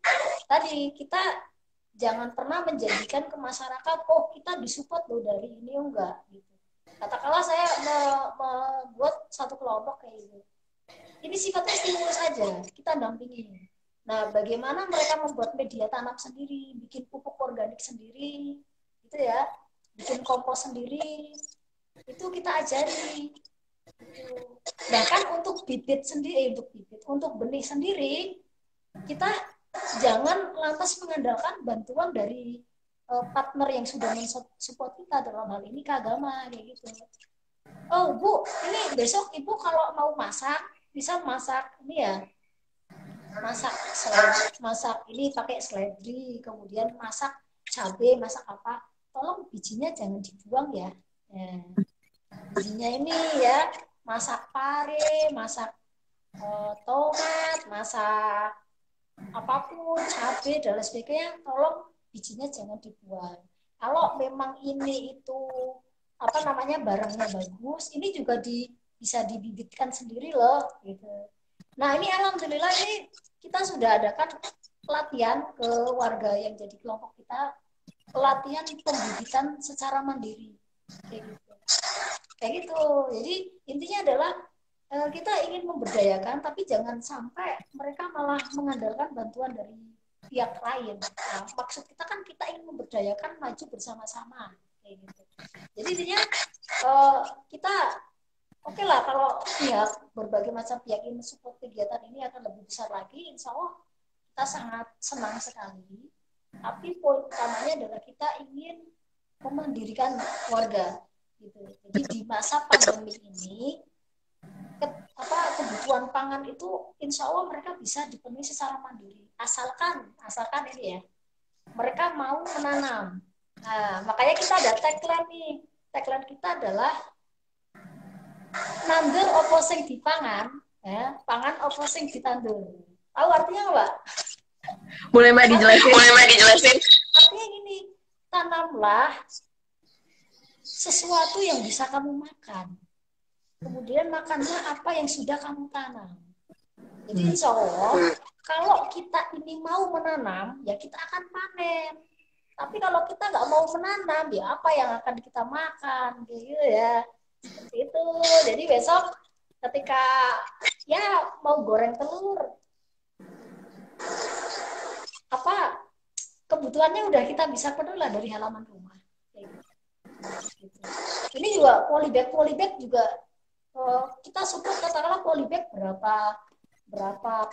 tadi kita jangan pernah menjadikan ke masyarakat, oh kita disupport loh dari ini, enggak gitu. Katakanlah saya membuat satu kelompok kayak gitu. Ini sifatnya stimulus saja, kita dampingi. Nah, bagaimana mereka membuat media tanam sendiri, bikin pupuk organik sendiri, gitu ya, bikin kompos sendiri, itu kita ajari. Bahkan untuk bibit sendiri, untuk benih sendiri, kita jangan lantas mengandalkan bantuan dari partner yang sudah mensupport kita, dalam hal ini Kagama kayak gitu. Oh Bu, ini besok Ibu kalau mau masak, bisa masak ini ya, masak ini pakai seledri, kemudian masak cabai, masak apa, tolong bijinya jangan dibuang ya. Bijinya ini ya, masak pare, masak tomat, masak apapun, cabai dan lain sebagainya, tolong bijinya jangan dibuang. Kalau memang ini itu barangnya bagus, ini juga bisa dibibitkan sendiri loh gitu. Nah, ini alhamdulillah ini kita sudah adakan pelatihan ke warga yang jadi kelompok kita, pelatihan pembibitan secara mandiri kayak gitu. Jadi intinya adalah kita ingin memberdayakan, tapi jangan sampai mereka malah mengandalkan bantuan dari pihak lain. Nah, maksud kita kan kita ingin memberdayakan, maju bersama-sama kayak gitu. Jadi intinya kita oke lah kalau berbagai macam pihak ini support kegiatan ini akan lebih besar lagi, insya Allah kita sangat senang sekali. Tapi poin utamanya adalah kita ingin memandirikan warga gitu. Jadi di masa pandemi ini kebutuhan pangan itu insya Allah mereka bisa dipenuhi secara mandiri, asalkan ini ya, mereka mau menanam. Nah, makanya kita ada tagline nih. Tagline kita adalah nandur opo sing dipangan, ya, pangan opo sing ditandur. Tahu artinya apa? Boleh Mbak dijelasin? Artinya gini, tanamlah sesuatu yang bisa kamu makan. Kemudian makanlah apa yang sudah kamu tanam. Jadi insya Allah, kalau kita ini mau menanam, ya kita akan panen. Tapi kalau kita nggak mau menanam, ya apa yang akan kita makan, gitu ya. Seperti itu. Jadi besok ketika ya mau goreng telur, kebutuhannya udah kita bisa penuhi lah dari halaman rumah. Gitu. Ini juga polybag juga kita support, katakanlah polybag berapa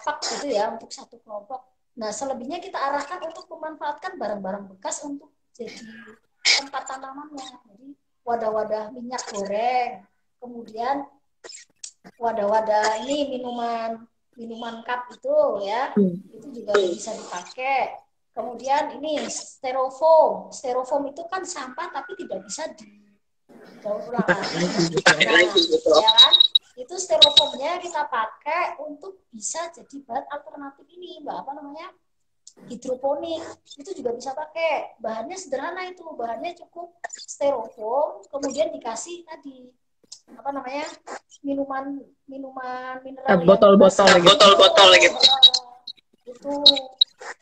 pak gitu ya untuk satu kelompok. Nah, selebihnya kita arahkan untuk memanfaatkan barang-barang bekas untuk jadi tempat tanamannya. Jadi wadah-wadah minyak goreng, kemudian wadah-wadah ini minuman cup itu ya, itu juga bisa dipakai. Kemudian ini styrofoam itu kan sampah tapi tidak bisa didaur ulang lagi gitu. Ya kan? Itu styrofoamnya kita pakai untuk bisa jadi bahan alternatif ini, hidroponik. Itu juga bisa pakai. Bahannya sederhana itu, bahannya cukup styrofoam, kemudian dikasih tadi minuman mineral, botol-botol gitu. Gitu.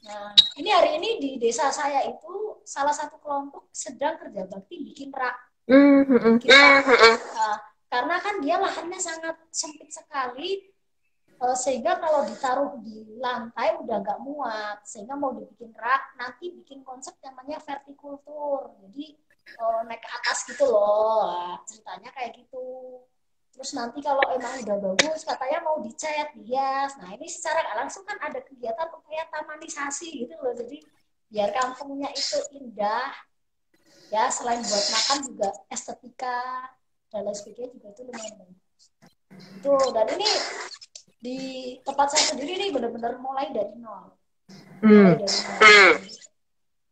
Nah, ini hari ini di desa saya itu salah satu kelompok sedang kerja bakti bikin rak. Karena kan dia lahannya sangat sempit sekali, sehingga kalau ditaruh di lantai udah nggak muat, sehingga mau dibikin rak, nanti bikin konsep namanya vertikultur, jadi naik ke atas gitu loh. Nah, ceritanya kayak gitu. Terus nanti kalau emang udah bagus, katanya mau dicat, dihias. Nah ini secara nggak langsung kan ada kegiatan upaya tamanisasi gitu loh. Jadi biar kampungnya itu indah, ya selain buat makan juga estetika dan lain sebagainya juga itu lumayan bagus. Itu dan ini di tempat saya sendiri nih benar-benar mulai dari nol.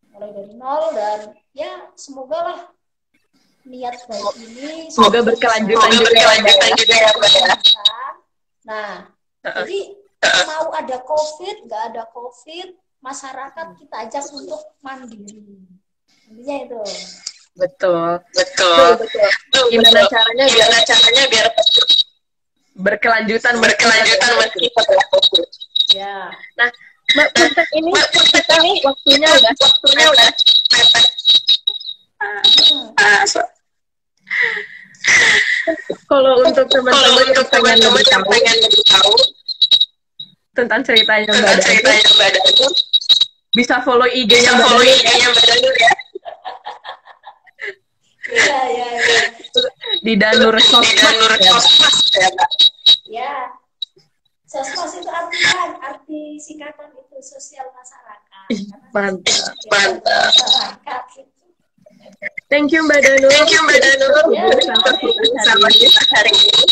Mulai dari nol dan ya semoga lah niat baik ini semoga berkelanjutan juga ya Mbak ya. Nah, jadi mau ada COVID, nggak ada COVID, masyarakat kita ajak untuk mandiri. Intinya itu. Betul. Gimana caranya biar berkelanjutan meskipun ya. Nah, Mbak Puntek ini kita waktunya udah kalau untuk teman-teman yang pengen lebih tahu tentang ceritanya Mbak Danur, bisa follow IG-nya Mbak Danur ya. Iya. Di Danur Sosmas ya Mbak. Ya. Sosmas itu arti singkatan itu sosial masyarakat. Mantap. Masyarakat itu. Thank you Mbak Danur. Bersama kita hari ini.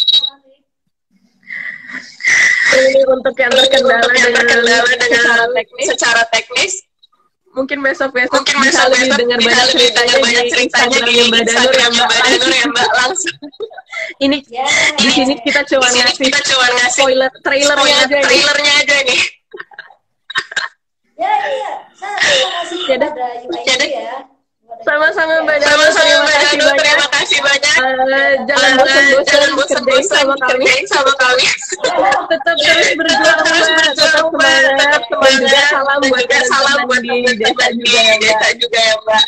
Ini untuk yang terkendala dengan secara teknis. Mungkin besok bisa lebih dengar banyak ceritanya di Instagramnya Mbak Danur ya Mbak langsung. Ini di sini kita cuma ngasih trailernya aja nih. Ya. Terima kasih kepada UID ya. Sama-sama Mbak Danur, terima kasih banyak. Jangan bosan-bosan kerjain sama kami. Tetap terus berjuang Mbak, tetap semangat. Dan juga salam buat teman-teman di desa juga ya Mbak.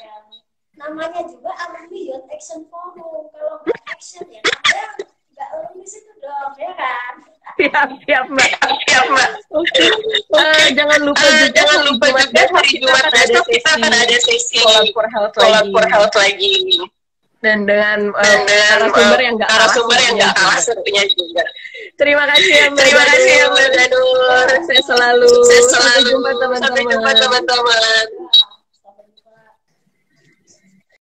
Namanya juga Alumni Youth Action Forum. Kalau nggak action ya nggak alumni situ dong, ya kan? Siap Mbak. Oke. Jangan lupa juga hari Jumat besok kita akan ada sesi Collab for Health lagi. Dan dengan narasumber yang nggak kalah serunya juga. Terima kasih ya Mbak Danur. Saya selalu. Sampai jumpa teman-teman.